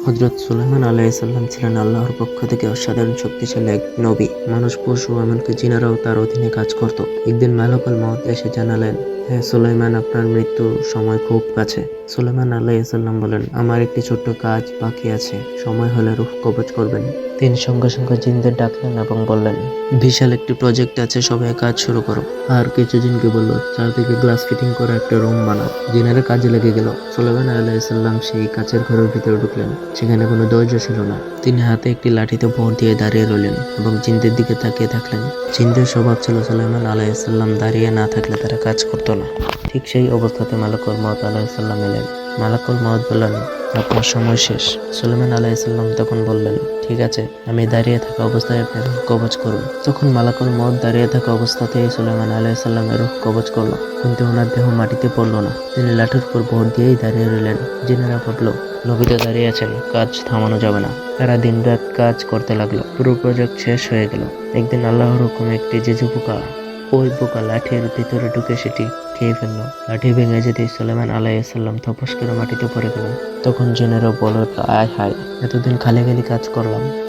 হযরত সুলাইমান আলাইহিসসালাম ছিলেন আল্লাহর পক্ষ থেকে অসাধারণ শক্তিশালী এক নবী। মানুষ, পশু, এমনকি জিনেরাও তার অধীনে কাজ করত। একদিন মালাকুল মউত এসে জানালেন, হে সুলাইমান, আপনার মৃত্যুর সময় খুব কাছে। সুলাইমান আলাইহিসসালাম বলেন, আমার একটি ছোট্ট কাজ বাকি আছে, সময় হলে রূহ কবজ করবেন। তিনি সঙ্গে সঙ্গে জিনদের ডাকলেন এবং বললেন, বিশাল একটি প্রজেক্ট আছে, সবাই কাজ শুরু করো। আর কিছু জিনকে বলল, চারদিকে গ্লাস ফিটিং করা একটা রুম বানাও। জিনেরা কাজে লেগে গেল। সুলাইমান আলাইহিসসালাম সেই কাচের ঘরের ভিতরে ঢুকলেন। সেখানে কোনো দরজা ছিল না। তিনি হাতে একটি লাঠিতে ভর দিয়ে দাঁড়িয়ে রইলেন এবং জিনদের দিকে তাকিয়ে থাকলেন। জিনদের স্বভাব ছিল, সুলাইমান আলাইহিসসালাম দাঁড়িয়ে না থাকলে তারা কাজ করতো না। ঠিক সেই অবস্থাতে মালাকুল মউত আলাইহিসসালাম এলেন। মালাকুল মউত বললেন, আপনার সময় শেষ। সুলাইমান আলাইহিসসালাম তখন বললেন, ঠিক আছে, আমি দাঁড়িয়ে থাকা অবস্থায় আপনি রূহ কবজ করুন। তখন মালাকুল মউত দাঁড়িয়ে থাকা অবস্থাতেই সুলাইমান আলাইহিসসালামের রূহ কবজ করলো, কিন্তু ওনার দেহ মাটিতে পড়ল না। তিনি লাঠির উপর ভর দিয়েই দাঁড়িয়ে রইলেন। জিনেরা ভাবল, নবী তো দাঁড়িয়ে আছেন, কাজ থামানো যাবে না। তারা দিনরাত কাজ করতে লাগলো। পুরো প্রজেক্ট শেষ হয়ে গেল। একদিন আল্লাহর হুকুমে একটি জেজু পোকা, ওই পোকা লাঠির ভিতরে ঢুকে সেটি খেয়ে ফেললো। লাঠি ভেঙে যেতে সুলাইমান আলাইহিসসালাম তপস করে মাটিতে পড়ে গেলেন। তখন জিনেরা বলল, আয় হায়, এতদিন খালি খালি কাজ করলাম,